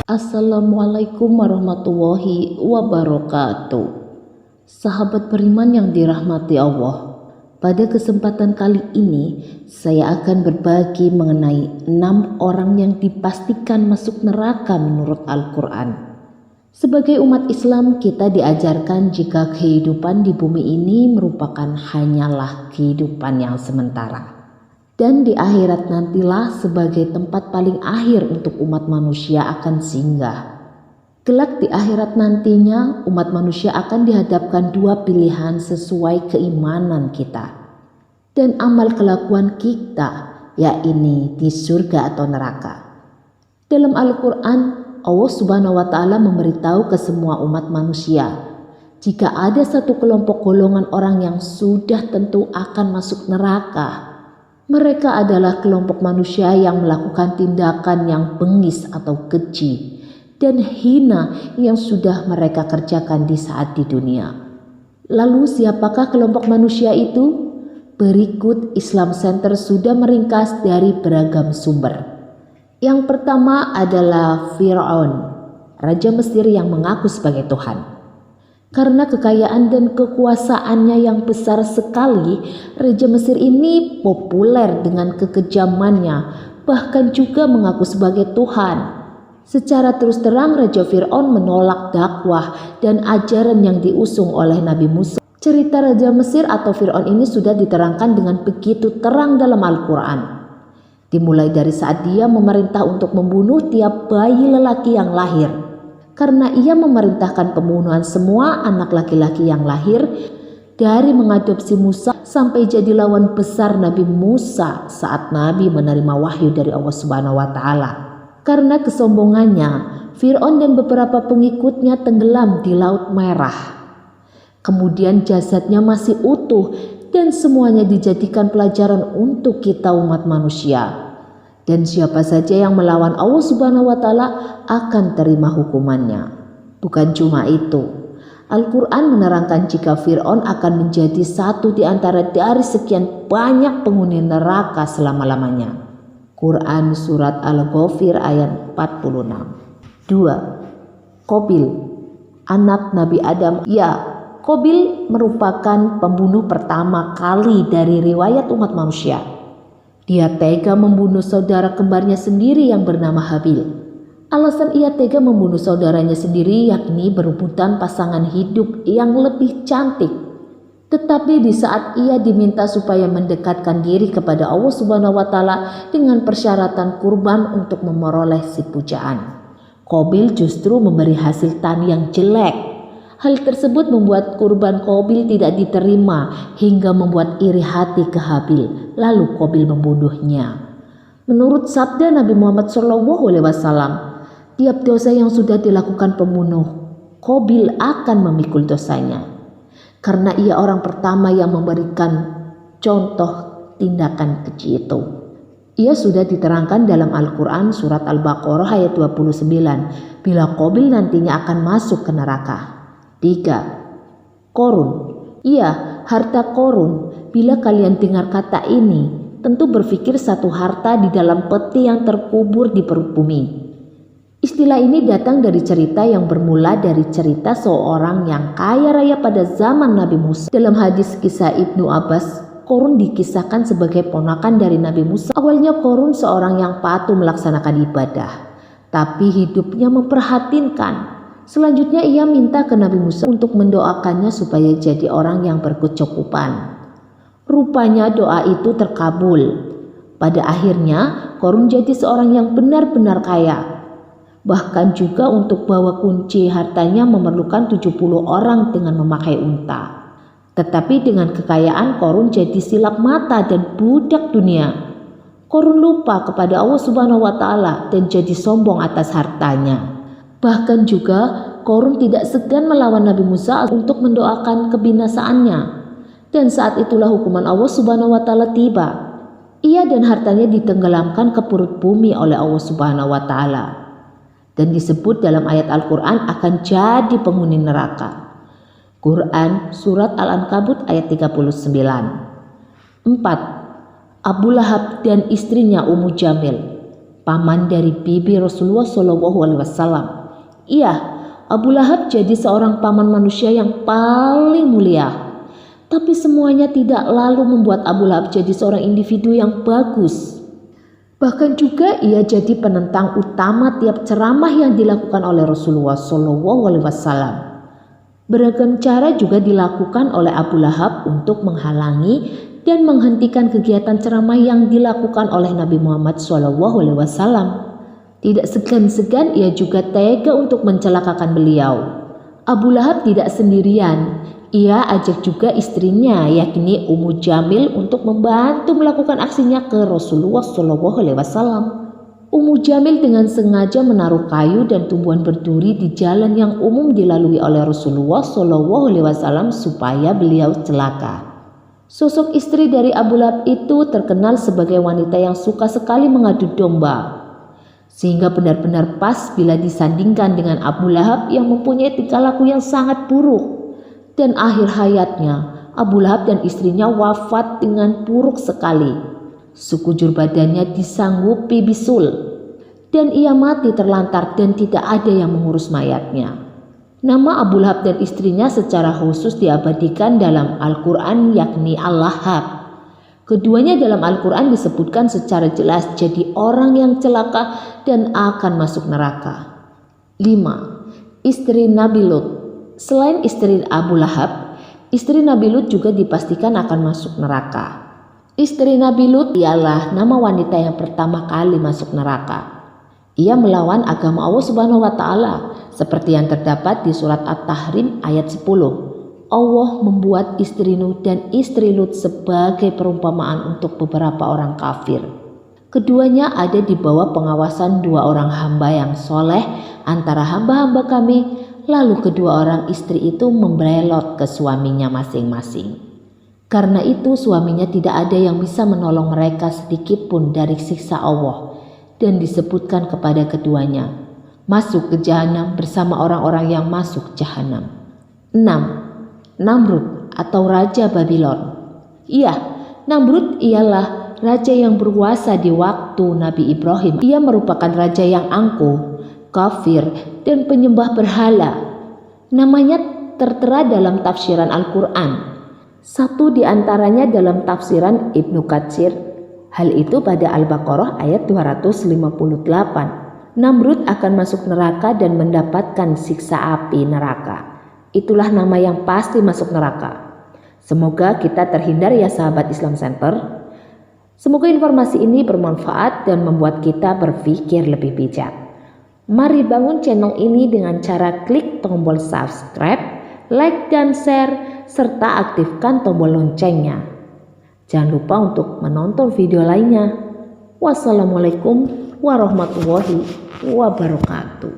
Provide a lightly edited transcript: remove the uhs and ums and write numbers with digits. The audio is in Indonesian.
Assalamualaikum warahmatullahi wabarakatuh. Sahabat beriman yang dirahmati Allah, pada kesempatan kali ini saya akan berbagi mengenai 6 orang yang dipastikan masuk neraka menurut Al-Quran. Sebagai umat Islam, kita diajarkan jika kehidupan di bumi ini merupakan hanyalah kehidupan yang sementara. Dan di akhirat nantilah sebagai tempat paling akhir untuk umat manusia akan singgah. Kelak di akhirat nantinya umat manusia akan dihadapkan 2 pilihan sesuai keimanan kita dan amal kelakuan kita, yakni di surga atau neraka. Dalam Al-Quran, Allah Subhanahu wa Ta'ala memberitahu ke semua umat manusia, jika ada satu kelompok golongan orang yang sudah tentu akan masuk neraka, mereka adalah kelompok manusia yang melakukan tindakan yang bengis atau keji dan hina yang sudah mereka kerjakan di saat di dunia. Lalu siapakah kelompok manusia itu? Berikut Islam Center sudah meringkas dari beragam sumber. Yang pertama adalah Fir'aun, raja Mesir yang mengaku sebagai Tuhan. Karena kekayaan dan kekuasaannya yang besar sekali, Raja Mesir ini populer dengan kekejamannya, bahkan juga mengaku sebagai Tuhan. Secara terus terang Raja Fir'aun menolak dakwah dan ajaran yang diusung oleh Nabi Musa. Cerita Raja Mesir atau Fir'aun ini sudah diterangkan dengan begitu terang dalam Al-Quran. Dimulai dari saat dia memerintah untuk membunuh tiap bayi lelaki yang lahir. Karena ia memerintahkan pembunuhan semua anak laki-laki yang lahir, dari mengadopsi Musa sampai jadi lawan besar Nabi Musa saat Nabi menerima wahyu dari Allah Subhanahu wa Ta'ala. Karena kesombongannya, Fir'aun dan beberapa pengikutnya tenggelam di Laut Merah. Kemudian jasadnya masih utuh dan semuanya dijadikan pelajaran untuk kita umat manusia. Dan siapa saja yang melawan Allah Subhanahu wa Ta'ala akan terima hukumannya. Bukan cuma itu, Al-Quran menerangkan jika Fir'aun akan menjadi satu di antara dari sekian banyak penghuni neraka selama-lamanya. Quran Surat Al-Ghafir ayat 46. 2. Qabil, anak Nabi Adam. Ya, Qabil merupakan pembunuh pertama kali dari riwayat umat manusia. Dia tega membunuh saudara kembarnya sendiri yang bernama Habil. Alasan ia tega membunuh saudaranya sendiri yakni berebutan pasangan hidup yang lebih cantik. Tetapi di saat ia diminta supaya mendekatkan diri kepada Allah Subhanahu wa Ta'ala dengan persyaratan kurban untuk memperoleh si pujaan, Qabil justru memberi hasil tani yang jelek. Hal tersebut membuat kurban Qabil tidak diterima hingga membuat iri hati ke Habil. Lalu Qabil membunuhnya. Menurut sabda Nabi Muhammad SAW, tiap dosa yang sudah dilakukan pembunuh, Qabil akan memikul dosanya. Karena ia orang pertama yang memberikan contoh tindakan keji itu. Ia sudah diterangkan dalam Al-Quran Surat Al-Baqarah ayat 29, bila Qabil nantinya akan masuk ke neraka. 3. Korun. Iya, harta korun. Bila kalian dengar kata ini, tentu berpikir satu harta di dalam peti yang terkubur di perut bumi. Istilah ini datang dari cerita yang bermula dari cerita seorang yang kaya raya pada zaman Nabi Musa. Dalam hadis kisah Ibnu Abbas, Korun dikisahkan sebagai ponakan dari Nabi Musa. Awalnya Korun seorang yang patuh melaksanakan ibadah, tapi hidupnya memprihatinkan. Selanjutnya ia minta ke Nabi Musa untuk mendoakannya supaya jadi orang yang berkecukupan. Rupanya doa itu terkabul. Pada akhirnya Korun jadi seorang yang benar-benar kaya. Bahkan juga untuk bawa kunci hartanya memerlukan 70 orang dengan memakai unta. Tetapi dengan kekayaan Korun jadi silap mata dan budak dunia. Korun lupa kepada Allah Subhanahu wa Ta'ala dan jadi sombong atas hartanya. Bahkan juga Korun tidak segan melawan Nabi Musa untuk mendoakan kebinasaannya. Dan saat itulah hukuman Allah Subhanahu wa Ta'ala tiba. Ia dan hartanya ditenggelamkan ke perut bumi oleh Allah Subhanahu wa Ta'ala. Dan disebut dalam ayat Al-Quran akan jadi penghuni neraka. Quran Surat Al-Ankabut ayat 39. 4. Abu Lahab dan istrinya Ummu Jamil. paman dari bibi Rasulullah SAW. Iya, Abu Lahab jadi seorang paman manusia yang paling mulia. Tapi semuanya tidak lalu membuat Abu Lahab jadi seorang individu yang bagus. Bahkan juga ia jadi penentang utama tiap ceramah yang dilakukan oleh Rasulullah SAW. Beragam cara juga dilakukan oleh Abu Lahab untuk menghalangi dan menghentikan kegiatan ceramah yang dilakukan oleh Nabi Muhammad SAW. Tidak segan-segan ia juga tega untuk mencelakakan beliau. Abu Lahab tidak sendirian. Ia ajak juga istrinya yakni Ummu Jamil untuk membantu melakukan aksinya ke Rasulullah SAW. Ummu Jamil dengan sengaja menaruh kayu dan tumbuhan berduri di jalan yang umum dilalui oleh Rasulullah SAW supaya beliau celaka. Sosok istri dari Abu Lahab itu terkenal sebagai wanita yang suka sekali mengadu domba. Sehingga benar-benar pas bila disandingkan dengan Abu Lahab yang mempunyai tingkah laku yang sangat buruk. Dan akhir hayatnya, Abu Lahab dan istrinya wafat dengan buruk sekali. Sekujur badannya disanggupi bisul. Dan ia mati terlantar dan tidak ada yang mengurus mayatnya. Nama Abu Lahab dan istrinya secara khusus diabadikan dalam Al-Quran yakni Al-Lahab. Keduanya dalam Al-Quran disebutkan secara jelas jadi orang yang celaka dan akan masuk neraka. 5. Istri Nabi Lut. Selain istri Abu Lahab, istri Nabi Lut juga dipastikan akan masuk neraka. Istri Nabi Lut ialah nama wanita yang pertama kali masuk neraka. Ia melawan agama Allah Subhanahu wa Ta'ala, seperti yang terdapat di surat At-Tahrim ayat 10. Allah membuat istri Nuh dan istri Lut sebagai perumpamaan untuk beberapa orang kafir. Keduanya ada di bawah pengawasan dua orang hamba yang soleh antara hamba-hamba kami. Lalu kedua orang istri itu membelot ke suaminya masing-masing. Karena itu suaminya tidak ada yang bisa menolong mereka sedikit pun dari siksa Allah. Dan disebutkan kepada keduanya, masuk ke jahanam bersama orang-orang yang masuk jahanam. 6. Namrud atau Raja Babylon. Iya, Namrud ialah raja yang berkuasa di waktu Nabi Ibrahim. Ia merupakan raja yang angkuh, kafir, dan penyembah berhala. Namanya tertera dalam tafsiran Al-Quran. Satu di antaranya dalam tafsiran Ibnu Katsir. Hal itu pada Al-Baqarah ayat 258. Namrud akan masuk neraka dan mendapatkan siksa api neraka. Itulah nama yang pasti masuk neraka. Semoga kita terhindar ya sahabat Islam Center. Semoga informasi ini bermanfaat dan membuat kita berpikir lebih bijak. Mari bangun channel ini dengan cara klik tombol subscribe, like dan share, serta aktifkan tombol loncengnya. Jangan lupa untuk menonton video lainnya. Wassalamualaikum warahmatullahi wabarakatuh.